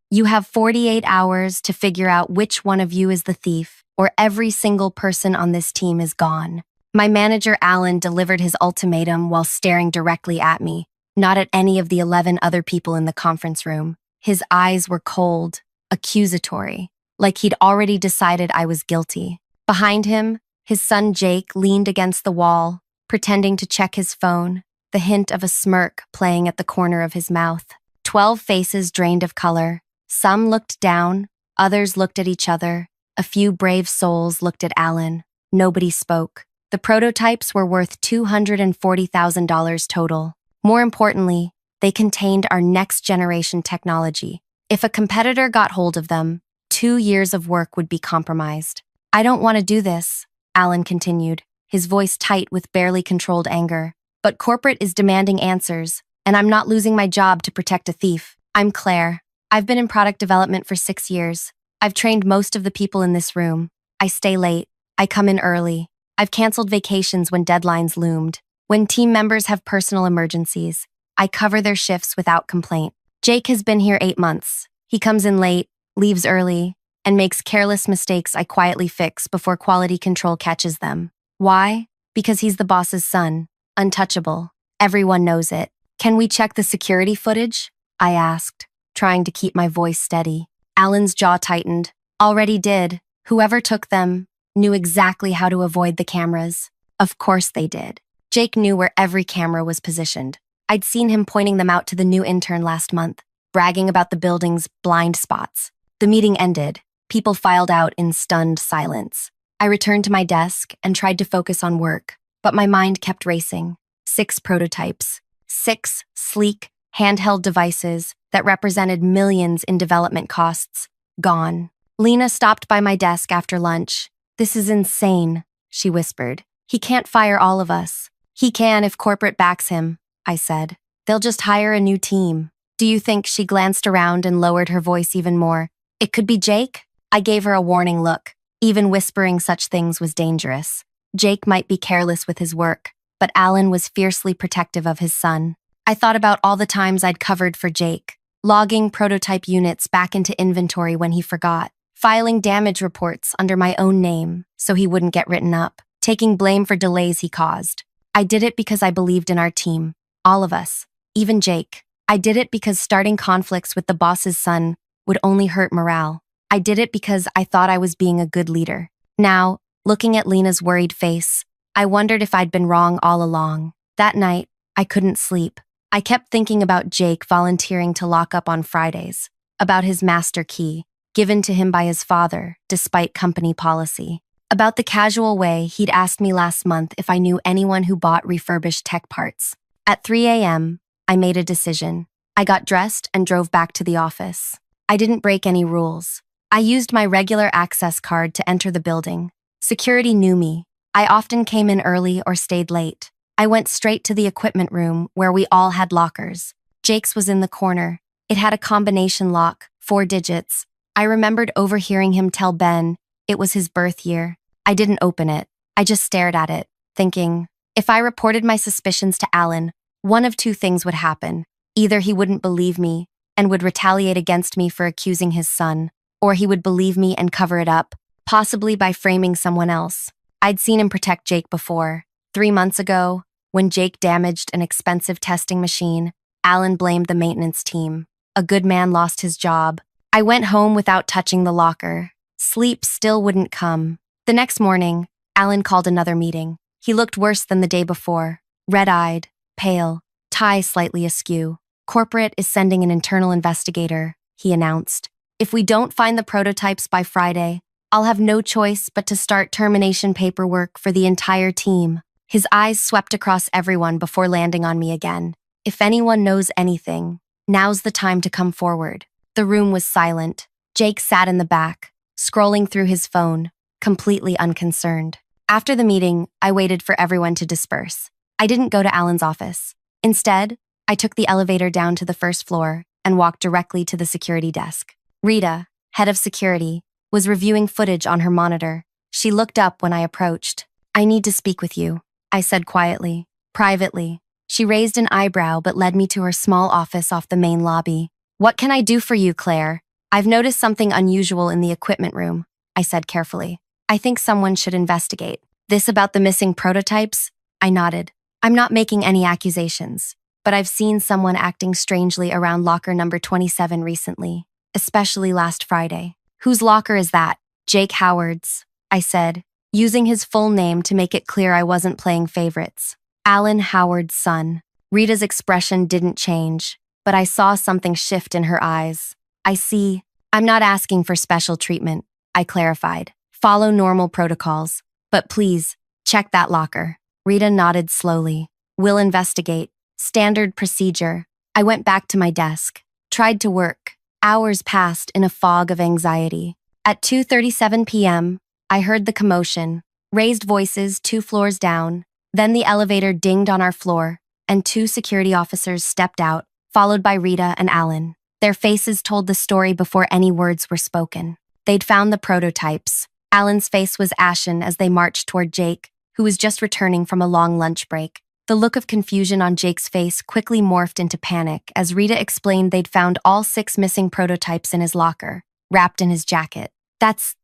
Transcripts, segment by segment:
You have 48 hours to figure out which one of you is the thief, or every single person on this team is gone. My manager, Alan, delivered his ultimatum while staring directly at me, not at any of the 11 other people in the conference room. His eyes were cold, accusatory, like he'd already decided I was guilty. Behind him, his son Jake leaned against the wall, pretending to check his phone, the hint of a smirk playing at the corner of his mouth. 12 faces drained of color. Some looked down, others looked at each other. A few brave souls looked at Alan. Nobody spoke. The prototypes were worth $240,000 total. More importantly, they contained our next-generation technology. If a competitor got hold of them, 2 years of work would be compromised. I don't want to do this, Alan continued, his voice tight with barely controlled anger. But corporate is demanding answers, and I'm not losing my job to protect a thief. I'm Claire. I've been in product development for 6 years. I've trained most of the people in this room. I stay late. I come in early. I've canceled vacations when deadlines loomed. When team members have personal emergencies, I cover their shifts without complaint. Jake has been here 8 months. He comes in late, leaves early, and makes careless mistakes I quietly fix before quality control catches them. Why? Because he's the boss's son. Untouchable. Everyone knows it. Can we check the security footage? I asked, trying to keep my voice steady. Alan's jaw tightened. Already did. Whoever took them knew exactly how to avoid the cameras. Of course they did. Jake knew where every camera was positioned. I'd seen him pointing them out to the new intern last month, bragging about the building's blind spots. The meeting ended. People filed out in stunned silence. I returned to my desk and tried to focus on work, but my mind kept racing. 6 prototypes. 6 sleek, handheld devices that represented millions in development costs. Gone. Lena stopped by my desk after lunch. "This is insane," she whispered. "He can't fire all of us." "He can if corporate backs him," I said. "They'll just hire a new team." "Do you think?" She glanced around and lowered her voice even more. "It could be Jake?" I gave her a warning look. Even whispering such things was dangerous. Jake might be careless with his work, but Alan was fiercely protective of his son. I thought about all the times I'd covered for Jake, logging prototype units back into inventory when he forgot, filing damage reports under my own name so he wouldn't get written up, taking blame for delays he caused. I did it because I believed in our team, all of us, even Jake. I did it because starting conflicts with the boss's son would only hurt morale. I did it because I thought I was being a good leader. Now, looking at Lena's worried face, I wondered if I'd been wrong all along. That night, I couldn't sleep. I kept thinking about Jake volunteering to lock up on Fridays, about his master key, given to him by his father, despite company policy, about the casual way he'd asked me last month if I knew anyone who bought refurbished tech parts. At 3 a.m., I made a decision. I got dressed and drove back to the office. I didn't break any rules. I used my regular access card to enter the building. Security knew me. I often came in early or stayed late. I went straight to the equipment room where we all had lockers. Jake's was in the corner. It had a combination lock, 4 digits. I remembered overhearing him tell Ben it was his birth year. I didn't open it. I just stared at it, thinking, if I reported my suspicions to Alan, one of 2 things would happen. Either he wouldn't believe me and would retaliate against me for accusing his son, or he would believe me and cover it up, possibly by framing someone else. I'd seen him protect Jake before. 3 months ago, when Jake damaged an expensive testing machine, Alan blamed the maintenance team. A good man lost his job. I went home without touching the locker. Sleep still wouldn't come. The next morning, Alan called another meeting. He looked worse than the day before, red-eyed, pale, tie slightly askew. "Corporate is sending an internal investigator," he announced. "If we don't find the prototypes by Friday, I'll have no choice but to start termination paperwork for the entire team." His eyes swept across everyone before landing on me again. "If anyone knows anything, now's the time to come forward." The room was silent. Jake sat in the back, scrolling through his phone, completely unconcerned. After the meeting, I waited for everyone to disperse. I didn't go to Alan's office. Instead, I took the elevator down to the first floor and walked directly to the security desk. Rita, head of security, was reviewing footage on her monitor. She looked up when I approached. "I need to speak with you," I said quietly, privately. She raised an eyebrow but led me to her small office off the main lobby. "What can I do for you, Claire?" I've noticed something unusual in the equipment room, I said carefully. I think someone should investigate. This about the missing prototypes? I nodded. I'm not making any accusations, but I've seen someone acting strangely around locker number 27 recently, especially last Friday. Whose locker is that? Jake Howard's, I said, using his full name to make it clear I wasn't playing favorites. Alan Howard's son. Rita's expression didn't change, but I saw something shift in her eyes. I see. I'm not asking for special treatment, I clarified. Follow normal protocols. But please, check that locker. Rita nodded slowly. We'll investigate. Standard procedure. I went back to my desk. Tried to work. Hours passed in a fog of anxiety. At 2:37 p.m., I heard the commotion. Raised voices 2 floors down. Then the elevator dinged on our floor, and 2 security officers stepped out, followed by Rita and Alan. Their faces told the story before any words were spoken. They'd found the prototypes. Alan's face was ashen as they marched toward Jake, who was just returning from a long lunch break. The look of confusion on Jake's face quickly morphed into panic as Rita explained they'd found all 6 missing prototypes in his locker, wrapped in his jacket. That's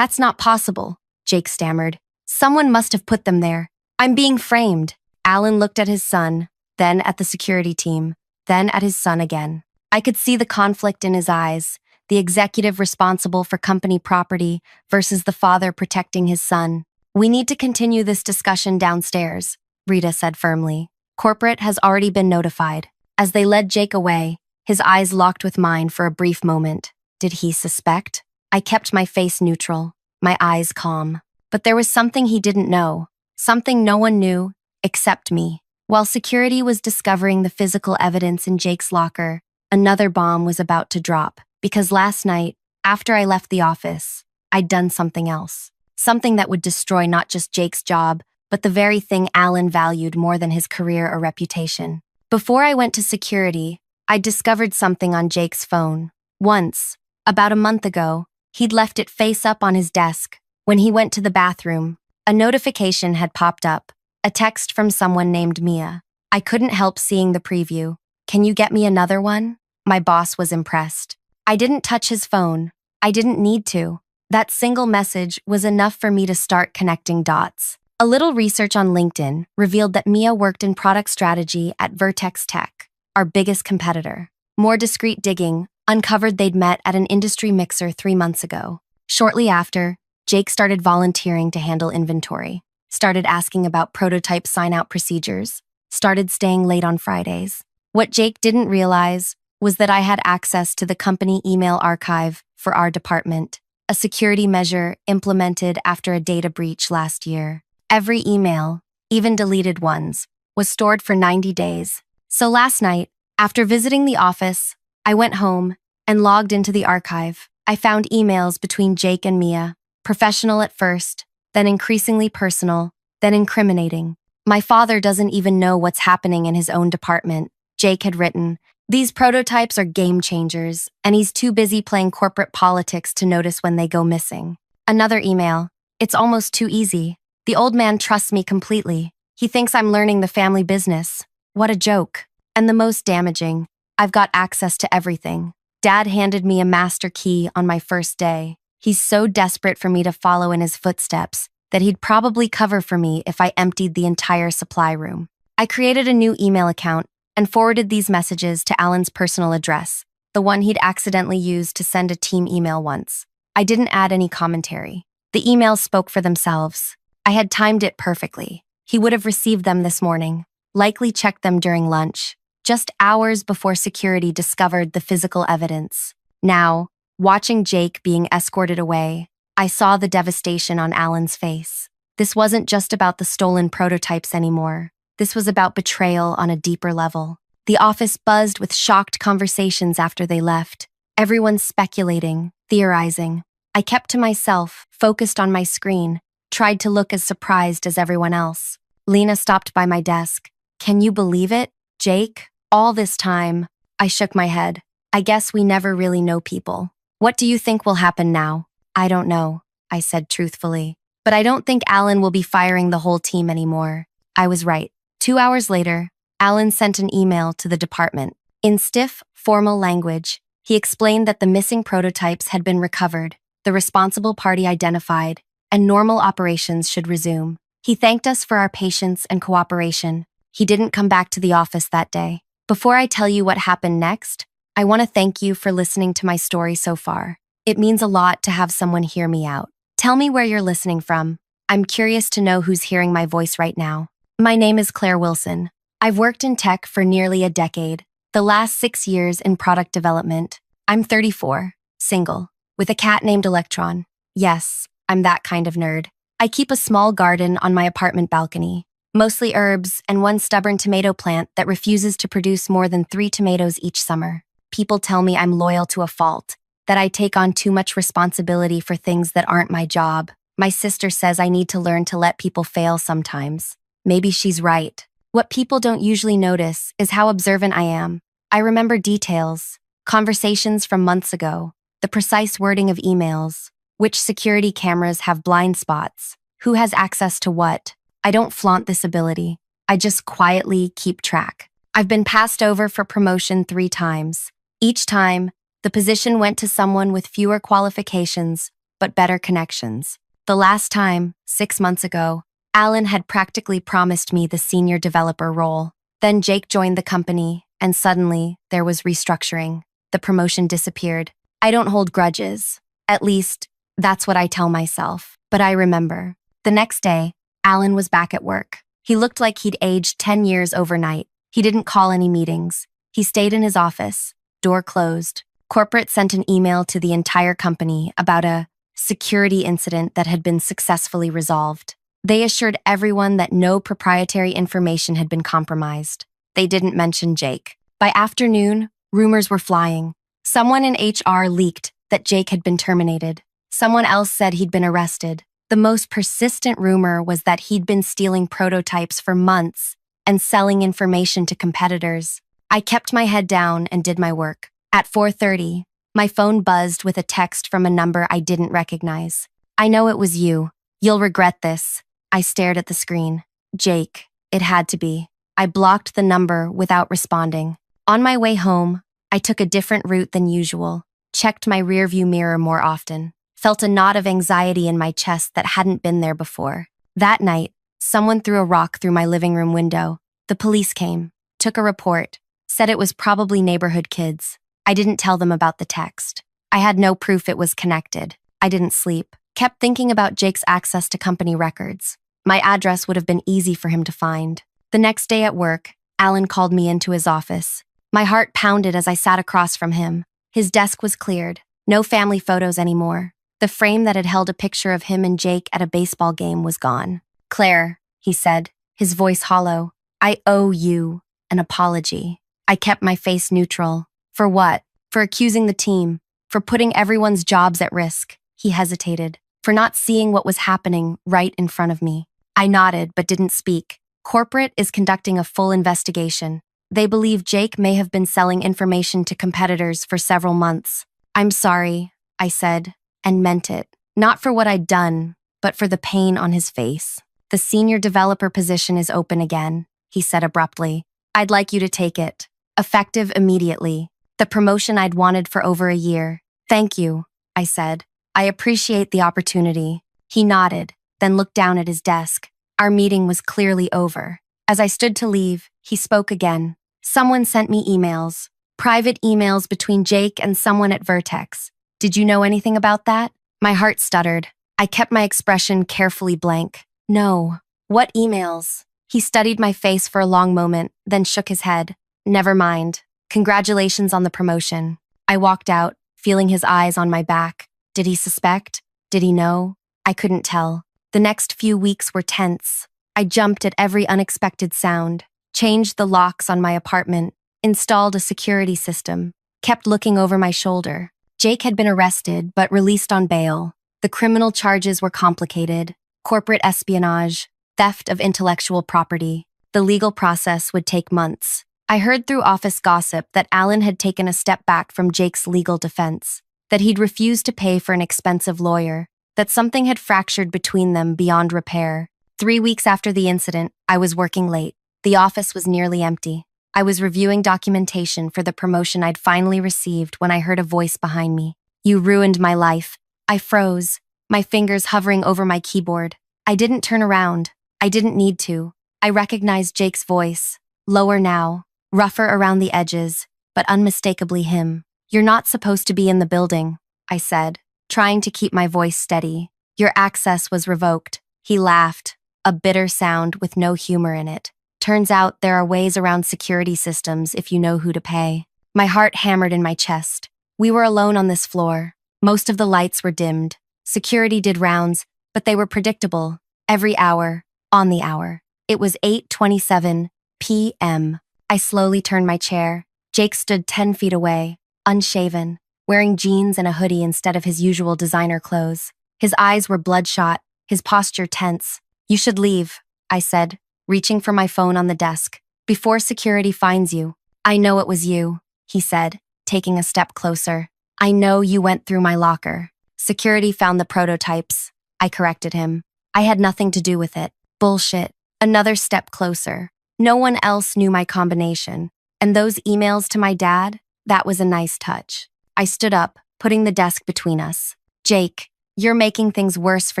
not possible, Jake stammered. Someone must have put them there. I'm being framed. Alan looked at his son, then at the security team, then at his son again. I could see the conflict in his eyes, the executive responsible for company property versus the father protecting his son. We need to continue this discussion downstairs, Rita said firmly. Corporate has already been notified. As they led Jake away, his eyes locked with mine for a brief moment. Did he suspect? I kept my face neutral, my eyes calm. But there was something he didn't know, something no one knew except me. While security was discovering the physical evidence in Jake's locker, another bomb was about to drop. Because last night, after I left the office, I'd done something else. Something that would destroy not just Jake's job, but the very thing Alan valued more than his career or reputation. Before I went to security, I discovered something on Jake's phone. Once, about a month ago, he'd left it face up on his desk. When he went to the bathroom, a notification had popped up, a text from someone named Mia. I couldn't help seeing the preview. Can you get me another one? My boss was impressed. I didn't touch his phone. I didn't need to. That single message was enough for me to start connecting dots. A little research on LinkedIn revealed that Mia worked in product strategy at Vertex Tech, our biggest competitor. More discreet digging uncovered they'd met at an industry mixer 3 months ago. Shortly after, Jake started volunteering to handle inventory, started asking about prototype sign-out procedures, started staying late on Fridays. What Jake didn't realize was that I had access to the company email archive for our department, a security measure implemented after a data breach last year. Every email, even deleted ones, was stored for 90 days. So last night, after visiting the office, I went home and logged into the archive. I found emails between Jake and Mia, professional at first, then increasingly personal, then incriminating. My father doesn't even know what's happening in his own department, Jake had written. These prototypes are game changers, and he's too busy playing corporate politics to notice when they go missing. Another email. It's almost too easy. The old man trusts me completely. He thinks I'm learning the family business. What a joke. And the most damaging, I've got access to everything. Dad handed me a master key on my first day. He's so desperate for me to follow in his footsteps that he'd probably cover for me if I emptied the entire supply room. I created a new email account and forwarded these messages to Alan's personal address, the one he'd accidentally used to send a team email once. I didn't add any commentary. The emails spoke for themselves. I had timed it perfectly. He would have received them this morning, likely checked them during lunch, just hours before security discovered the physical evidence. Now, watching Jake being escorted away, I saw the devastation on Alan's face. This wasn't just about the stolen prototypes anymore. This was about betrayal on a deeper level. The office buzzed with shocked conversations after they left. Everyone speculating, theorizing. I kept to myself, focused on my screen, tried to look as surprised as everyone else. Lena stopped by my desk. Can you believe it, Jake? All this time, I shook my head. I guess we never really know people. What do you think will happen now? I don't know, I said truthfully. But I don't think Alan will be firing the whole team anymore. I was right. 2 hours later, Alan sent an email to the department. In stiff, formal language, He explained that the missing prototypes had been recovered, the responsible party identified, and normal operations should resume. He thanked us for our patience and cooperation. He didn't come back to the office that day. Before I tell you what happened next, I want to thank you for listening to my story so far. It means a lot to have someone hear me out. Tell me where you're listening from. I'm curious to know who's hearing my voice right now. My name is Claire Wilson. I've worked in tech for nearly a decade, the last 6 years in product development. I'm 34, single, with a cat named Electron. Yes, I'm that kind of nerd. I keep a small garden on my apartment balcony, mostly herbs and one stubborn tomato plant that refuses to produce more than 3 tomatoes each summer. People tell me I'm loyal to a fault, that I take on too much responsibility for things that aren't my job. My sister says I need to learn to let people fail sometimes. Maybe she's right. What people don't usually notice is how observant I am. I remember details, conversations from months ago, the precise wording of emails, which security cameras have blind spots, who has access to what. I don't flaunt this ability. I just quietly keep track. I've been passed over for promotion 3 times. Each time, the position went to someone with fewer qualifications, but better connections. The last time, 6 months ago, Alan had practically promised me the senior developer role. Then Jake joined the company, and suddenly, there was restructuring. The promotion disappeared. I don't hold grudges. At least, that's what I tell myself. But I remember. The next day, Alan was back at work. He looked like he'd aged 10 years overnight. He didn't call any meetings. He stayed in his office, door closed. Corporate sent an email to the entire company about a security incident that had been successfully resolved. They assured everyone that no proprietary information had been compromised. They didn't mention Jake. By afternoon, rumors were flying. Someone in HR leaked that Jake had been terminated. Someone else said he'd been arrested. The most persistent rumor was that he'd been stealing prototypes for months and selling information to competitors. I kept my head down and did my work. At 4:30, my phone buzzed with a text from a number I didn't recognize. I know it was you. You'll regret this. I stared at the screen. Jake. It had to be. I blocked the number without responding. On my way home, I took a different route than usual, checked my rearview mirror more often, felt a knot of anxiety in my chest that hadn't been there before. That night, someone threw a rock through my living room window. The police came, took a report, said it was probably neighborhood kids. I didn't tell them about the text. I had no proof it was connected. I didn't sleep. Kept thinking about Jake's access to company records. My address would have been easy for him to find. The next day at work, Alan called me into his office. My heart pounded as I sat across from him. His desk was cleared. No family photos anymore. The frame that had held a picture of him and Jake at a baseball game was gone. Claire, he said, his voice hollow, I owe you an apology. I kept my face neutral. For what? For accusing the team. For putting everyone's jobs at risk. He hesitated. For not seeing what was happening right in front of me. I nodded but didn't speak. Corporate is conducting a full investigation. They believe Jake may have been selling information to competitors for several months. I'm sorry, I said, and meant it. Not for what I'd done, but for the pain on his face. The senior developer position is open again, he said abruptly. I'd like you to take it. Effective immediately. The promotion I'd wanted for over a year. Thank you, I said. I appreciate the opportunity. He nodded, then looked down at his desk. Our meeting was clearly over. As I stood to leave, he spoke again. Someone sent me emails. Private emails between Jake and someone at Vertex. Did you know anything about that? My heart stuttered. I kept my expression carefully blank. No. What emails? He studied my face for a long moment, then shook his head. Never mind. Congratulations on the promotion. I walked out, feeling his eyes on my back. Did he suspect? Did he know? I couldn't tell. The next few weeks were tense. I jumped at every unexpected sound, changed the locks on my apartment, installed a security system, kept looking over my shoulder. Jake had been arrested but released on bail. The criminal charges were complicated: corporate espionage, theft of intellectual property. The legal process would take months. I heard through office gossip that Alan had taken a step back from Jake's legal defense, that he'd refused to pay for an expensive lawyer, that something had fractured between them beyond repair. 3 weeks after the incident, I was working late. The office was nearly empty. I was reviewing documentation for the promotion I'd finally received when I heard a voice behind me. You ruined my life. I froze, my fingers hovering over my keyboard. I didn't turn around. I didn't need to. I recognized Jake's voice. Lower now, rougher around the edges, but unmistakably him. You're not supposed to be in the building, I said, trying to keep my voice steady. Your access was revoked. He laughed, a bitter sound with no humor in it. Turns out there are ways around security systems if you know who to pay. My heart hammered in my chest. We were alone on this floor. Most of the lights were dimmed. Security did rounds, but they were predictable. Every hour, on the hour. It was 8:27 p.m. I slowly turned my chair. Jake stood 10 feet away, unshaven, wearing jeans and a hoodie instead of his usual designer clothes. His eyes were bloodshot, his posture tense. You should leave, I said, reaching for my phone on the desk. Before security finds you. I know it was you, he said, taking a step closer. I know you went through my locker. Security found the prototypes. I corrected him. I had nothing to do with it. Bullshit. Another step closer. No one else knew my combination. And those emails to my dad? That was a nice touch. I stood up, putting the desk between us. Jake, you're making things worse for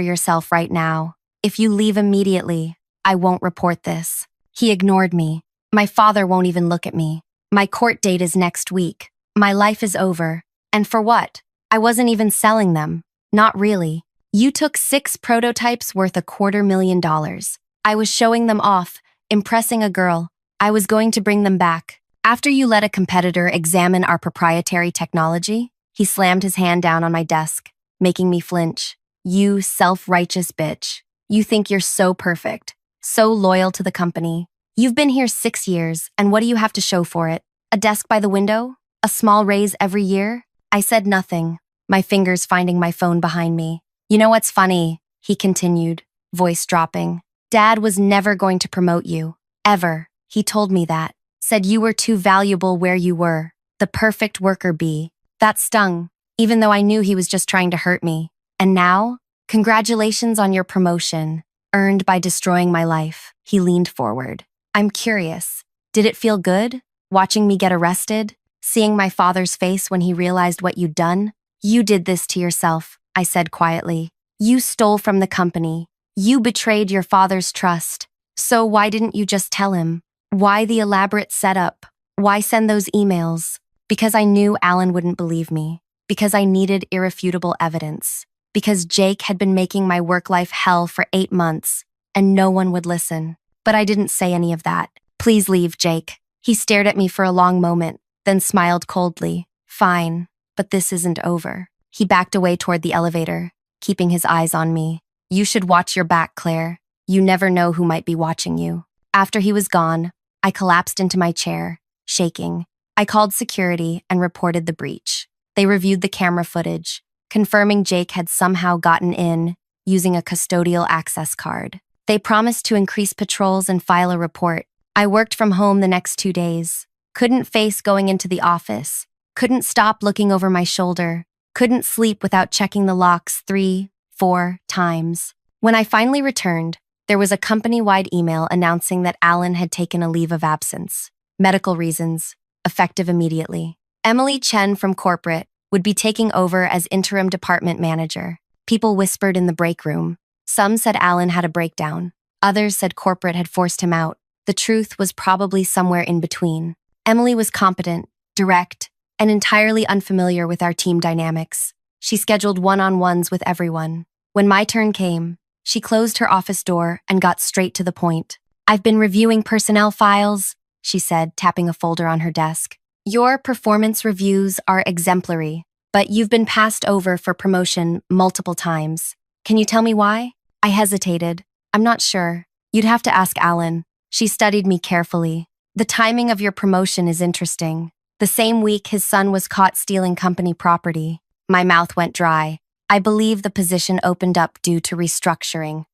yourself right now. If you leave immediately, I won't report this. He ignored me. My father won't even look at me. My court date is next week. My life is over. And for what? I wasn't even selling them. Not really. You took 6 prototypes worth $250,000. I was showing them off, impressing a girl. I was going to bring them back. After you let a competitor examine our proprietary technology, he slammed his hand down on my desk, making me flinch. You self-righteous bitch. You think you're so perfect, so loyal to the company. You've been here 6 years, and what do you have to show for it? A desk by the window? A small raise every year? I said nothing, my fingers finding my phone behind me. You know what's funny? He continued, voice dropping. Dad was never going to promote you. Ever. He told me that. Said you were too valuable where you were. The perfect worker bee. That stung, even though I knew he was just trying to hurt me. And now? Congratulations on your promotion, earned by destroying my life. He leaned forward. I'm curious. Did it feel good? Watching me get arrested? Seeing my father's face when he realized what you'd done? You did this to yourself, I said quietly. You stole from the company. You betrayed your father's trust. So why didn't you just tell him? Why the elaborate setup? Why send those emails? Because I knew Alan wouldn't believe me. Because I needed irrefutable evidence. Because Jake had been making my work life hell for 8 months, and no one would listen. But I didn't say any of that. Please leave, Jake. He stared at me for a long moment, then smiled coldly. Fine, but this isn't over. He backed away toward the elevator, keeping his eyes on me. You should watch your back, Claire. You never know who might be watching you. After he was gone, I collapsed into my chair, shaking. I called security and reported the breach. They reviewed the camera footage, confirming Jake had somehow gotten in using a custodial access card. They promised to increase patrols and file a report. I worked from home the next 2 days. Couldn't face going into the office. Couldn't stop looking over my shoulder. Couldn't sleep without checking the locks 3, 4 times. When I finally returned, there was a company-wide email announcing that Alan had taken a leave of absence. Medical reasons, effective immediately. Emily Chen from corporate would be taking over as interim department manager. People whispered in the break room. Some said Alan had a breakdown. Others said corporate had forced him out. The truth was probably somewhere in between. Emily was competent, direct, and entirely unfamiliar with our team dynamics. She scheduled one-on-ones with everyone. When my turn came, she closed her office door and got straight to the point. I've been reviewing personnel files, she said, tapping a folder on her desk. Your performance reviews are exemplary, but you've been passed over for promotion multiple times. Can you tell me why? I hesitated. I'm not sure. You'd have to ask Alan. She studied me carefully. The timing of your promotion is interesting. The same week his son was caught stealing company property. My mouth went dry. I believe the position opened up due to restructuring.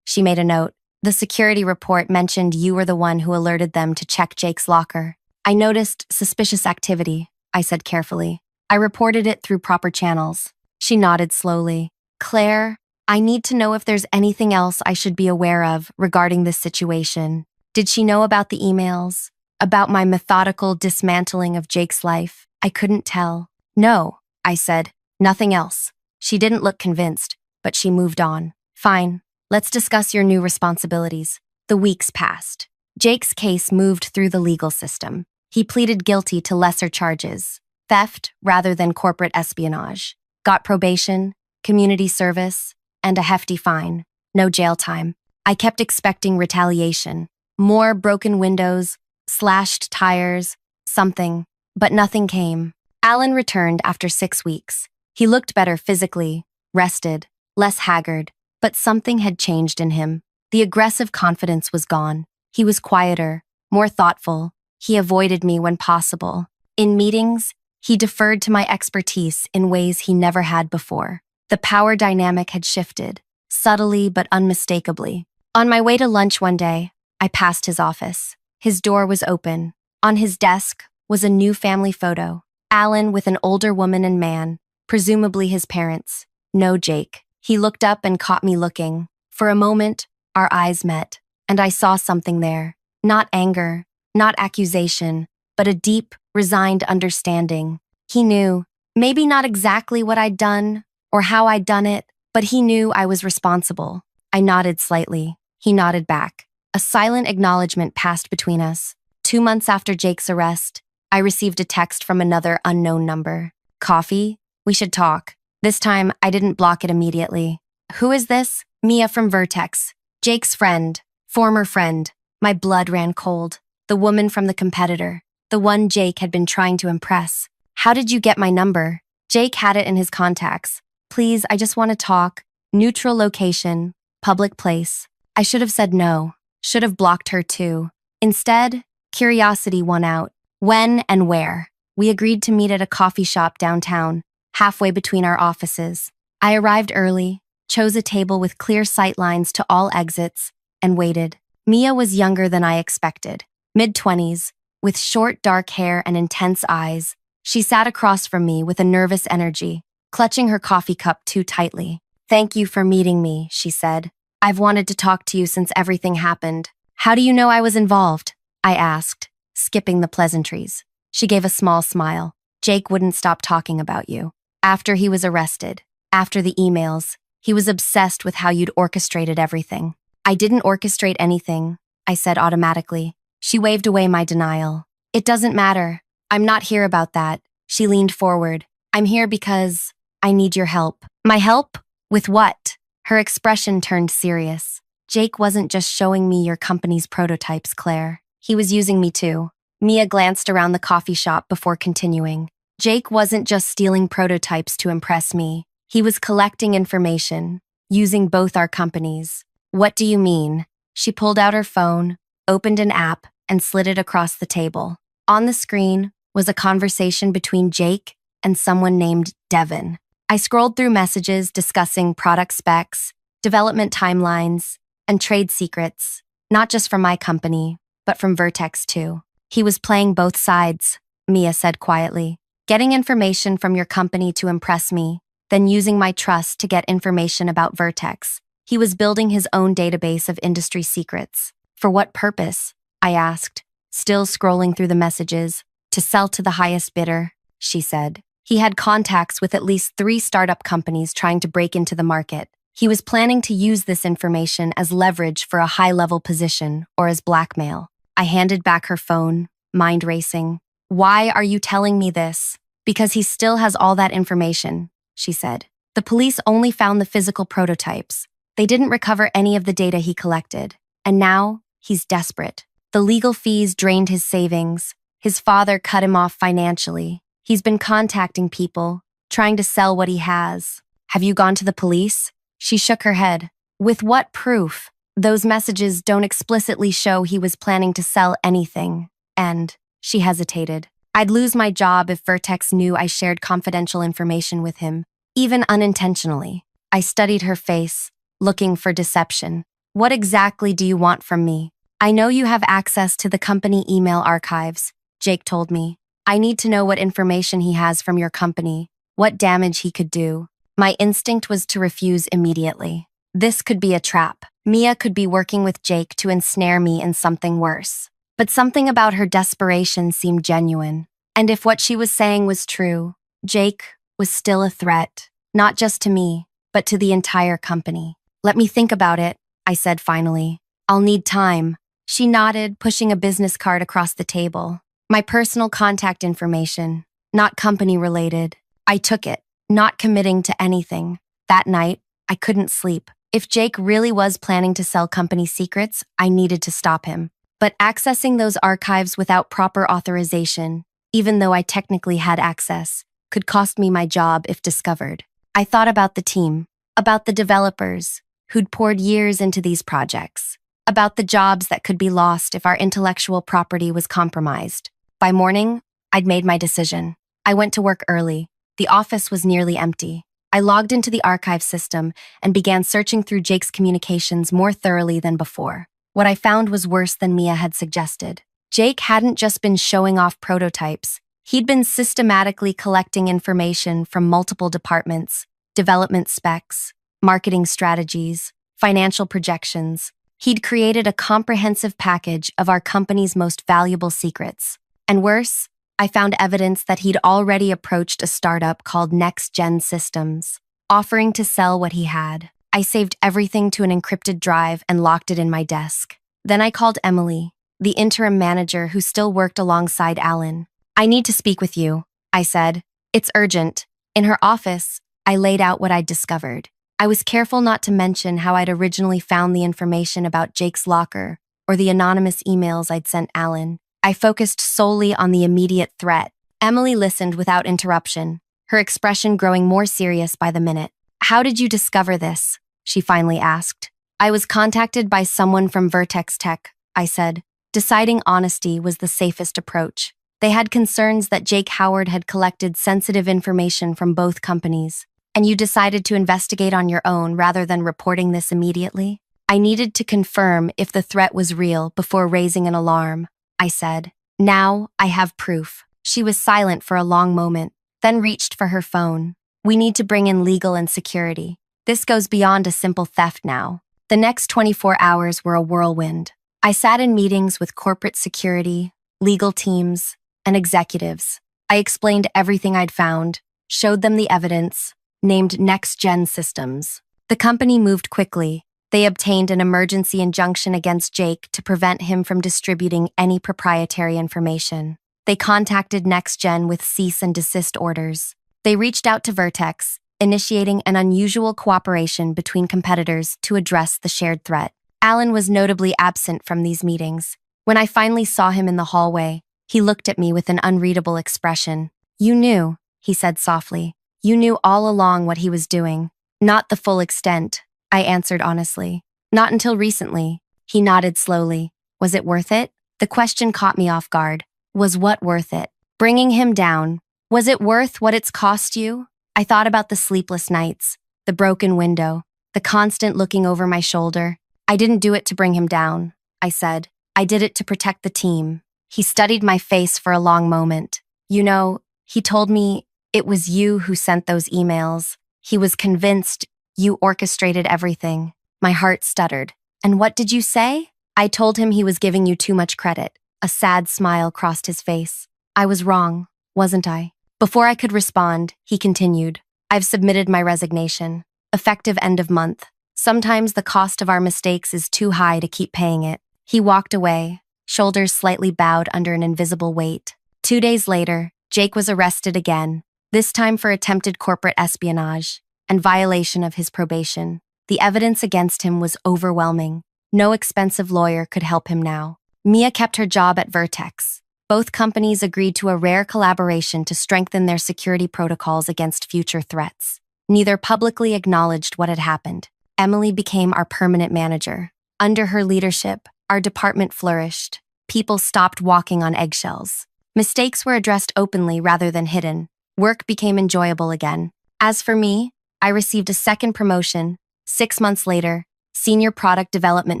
She made a note. The security report mentioned you were the one who alerted them to check Jake's locker. I noticed suspicious activity, I said carefully. I reported it through proper channels. She nodded slowly. Claire, I need to know if there's anything else I should be aware of regarding this situation. Did she know about the emails? About my methodical dismantling of Jake's life. I couldn't tell. No, I said. Nothing else. She didn't look convinced, but she moved on. Fine. Let's discuss your new responsibilities. The weeks passed. Jake's case moved through the legal system. He pleaded guilty to lesser charges, theft rather than corporate espionage, got probation, community service, and a hefty fine. No jail time. I kept expecting retaliation. More broken windows, slashed tires, something, but nothing came. Alan returned after 6 weeks. He looked better physically, rested, less haggard, but something had changed in him. The aggressive confidence was gone. He was quieter, more thoughtful. He avoided me when possible. In meetings, he deferred to my expertise in ways he never had before. The power dynamic had shifted, subtly but unmistakably. On my way to lunch one day, I passed his office. His door was open. On his desk was a new family photo. Alan with an older woman and man, presumably his parents. No Jake. He looked up and caught me looking. For a moment, our eyes met, and I saw something there. Not anger, not accusation, but a deep, resigned understanding. He knew, maybe not exactly what I'd done or how I'd done it, but he knew I was responsible. I nodded slightly. He nodded back. A silent acknowledgement passed between us. 2 months after Jake's arrest, I received a text from another unknown number. Coffee? We should talk. This time, I didn't block it immediately. Who is this? Mia from Vertex. Jake's friend. Former friend. My blood ran cold. The woman from the competitor. The one Jake had been trying to impress. How did you get my number? Jake had it in his contacts. Please, I just want to talk. Neutral location. Public place. I should have said no. Should have blocked her too. Instead, curiosity won out. When and where? We agreed to meet at a coffee shop downtown, halfway between our offices. I arrived early, chose a table with clear sight lines to all exits, and waited. Mia was younger than I expected, mid-20s, with short dark hair and intense eyes. She sat across from me with a nervous energy, clutching her coffee cup too tightly. Thank you for meeting me, she said. I've wanted to talk to you since everything happened. How do you know I was involved? I asked, skipping the pleasantries. She gave a small smile. Jake wouldn't stop talking about you. After he was arrested, after the emails, he was obsessed with how you'd orchestrated everything. I didn't orchestrate anything, I said automatically. She waved away my denial. It doesn't matter. I'm not here about that. She leaned forward. I'm here because I need your help. My help? With what? Her expression turned serious. Jake wasn't just showing me your company's prototypes, Claire. He was using me too. Mia glanced around the coffee shop before continuing. Jake wasn't just stealing prototypes to impress me. He was collecting information, using both our companies. What do you mean? She pulled out her phone, opened an app, and slid it across the table. On the screen was a conversation between Jake and someone named Devin. I scrolled through messages discussing product specs, development timelines, and trade secrets, not just from my company, but from Vertex too. He was playing both sides, Mia said quietly. Getting information from your company to impress me, then using my trust to get information about Vertex. He was building his own database of industry secrets. For what purpose? I asked, still scrolling through the messages. To sell to the highest bidder, she said. He had contacts with at least 3 startup companies trying to break into the market. He was planning to use this information as leverage for a high-level position or as blackmail. I handed back her phone, mind racing. Why are you telling me this? Because he still has all that information, she said. The police only found the physical prototypes. They didn't recover any of the data he collected. And now, he's desperate. The legal fees drained his savings. His father cut him off financially. He's been contacting people, trying to sell what he has. Have you gone to the police? She shook her head. With what proof? Those messages don't explicitly show he was planning to sell anything. And, she hesitated. I'd lose my job if Vertex knew I shared confidential information with him, even unintentionally. I studied her face, looking for deception. What exactly do you want from me? I know you have access to the company email archives, Jake told me. I need to know what information he has from your company, what damage he could do. My instinct was to refuse immediately. This could be a trap. Mia could be working with Jake to ensnare me in something worse. but something about her desperation seemed genuine. And if what she was saying was true, Jake was still a threat, not just to me, but to the entire company. "Let me think about it," I said finally. "I'll need time." She nodded, pushing a business card across the table. My personal contact information, not company-related. I took it, not committing to anything. That night, I couldn't sleep. If Jake really was planning to sell company secrets, I needed to stop him. But accessing those archives without proper authorization, even though I technically had access, could cost me my job if discovered. I thought about the team, about the developers who'd poured years into these projects, about the jobs that could be lost if our intellectual property was compromised. By morning, I'd made my decision. I went to work early. The office was nearly empty. I logged into the archive system and began searching through Jake's communications more thoroughly than before. What I found was worse than Mia had suggested. Jake hadn't just been showing off prototypes. He'd been systematically collecting information from multiple departments, development specs, marketing strategies, financial projections. He'd created a comprehensive package of our company's most valuable secrets. And worse, I found evidence that he'd already approached a startup called Next Gen Systems, offering to sell what he had. I saved everything to an encrypted drive and locked it in my desk. Then I called Emily, the interim manager who still worked alongside Alan. "I need to speak with you," I said. "It's urgent." In her office, I laid out what I'd discovered. I was careful not to mention how I'd originally found the information about Jake's locker or the anonymous emails I'd sent Alan. I focused solely on the immediate threat. Emily listened without interruption, her expression growing more serious by the minute. "How did you discover this?" she finally asked. "I was contacted by someone from Vertex Tech," I said. Deciding honesty was the safest approach. They had concerns that Jake Howard had collected sensitive information from both companies. "And you decided to investigate on your own rather than reporting this immediately?" "I needed to confirm if the threat was real before raising an alarm," I said. "Now I have proof." She was silent for a long moment, then reached for her phone. "We need to bring in legal and security. This goes beyond a simple theft now." The next 24 hours were a whirlwind. I sat in meetings with corporate security, legal teams, and executives. I explained everything I'd found, showed them the evidence, named Next Gen Systems. The company moved quickly. They obtained an emergency injunction against Jake to prevent him from distributing any proprietary information. They contacted Next Gen with cease and desist orders. They reached out to Vertex, initiating an unusual cooperation between competitors to address the shared threat. Alan was notably absent from these meetings. When I finally saw him in the hallway, he looked at me with an unreadable expression. "You knew," he said softly. "You knew all along what he was doing." "Not the full extent," I answered honestly. "Not until recently." He nodded slowly. "Was it worth it?" The question caught me off guard. Was what worth it? Bringing him down. Was it worth what it's cost you? I thought about the sleepless nights, the broken window, the constant looking over my shoulder. "I didn't do it to bring him down," I said. "I did it to protect the team." He studied my face for a long moment. "You know," he told me, "it was you who sent those emails. He was convinced you orchestrated everything." My heart stuttered. "And what did you say?" I told him he was giving you too much credit. A sad smile crossed his face. "I was wrong, wasn't I?" Before I could respond, he continued. "I've submitted my resignation. Effective end of month. Sometimes the cost of our mistakes is too high to keep paying it." He walked away, shoulders slightly bowed under an invisible weight. 2 days later, Jake was arrested again, this time for attempted corporate espionage and violation of his probation. The evidence against him was overwhelming. No expensive lawyer could help him now. Mia kept her job at Vertex. Both companies agreed to a rare collaboration to strengthen their security protocols against future threats. Neither publicly acknowledged what had happened. Emily became our permanent manager. Under her leadership, our department flourished. People stopped walking on eggshells. Mistakes were addressed openly rather than hidden. Work became enjoyable again. As for me, I received a second promotion. 6 months later, Senior Product Development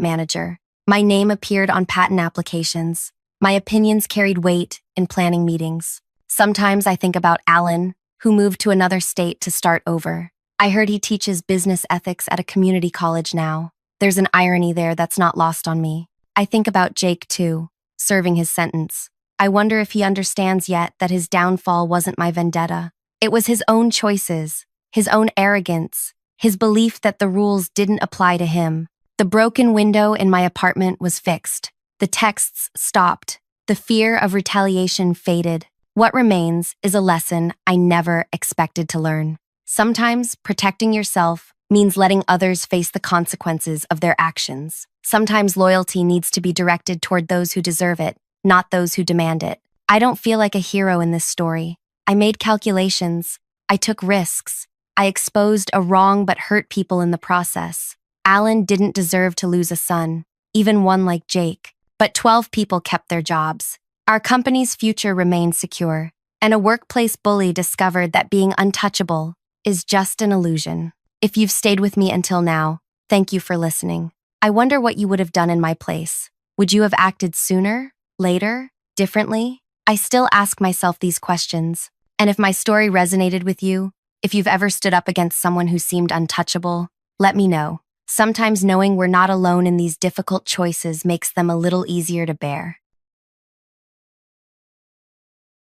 Manager. My name appeared on patent applications. My opinions carried weight in planning meetings. Sometimes I think about Alan, who moved to another state to start over. I heard he teaches business ethics at a community college now. There's an irony there that's not lost on me. I think about Jake too. serving his sentence. I wonder if he understands yet that his downfall wasn't my vendetta. It was his own choices, his own arrogance, his belief that the rules didn't apply to him. The broken window in my apartment was fixed. The texts stopped. The fear of retaliation faded. What remains is a lesson I never expected to learn. Sometimes protecting yourself means letting others face the consequences of their actions. Sometimes loyalty needs to be directed toward those who deserve it, not those who demand it. I don't feel like a hero in this story. I made calculations. I took risks. I exposed a wrong but hurt people in the process. Alan didn't deserve to lose a son, even one like Jake. But 12 people kept their jobs. Our company's future remained secure, and a workplace bully discovered that being untouchable is just an illusion. If you've stayed with me until now, thank you for listening. I wonder what you would have done in my place. Would you have acted sooner, later, differently? I still ask myself these questions. And if my story resonated with you, if you've ever stood up against someone who seemed untouchable, let me know. Sometimes knowing we're not alone in these difficult choices makes them a little easier to bear.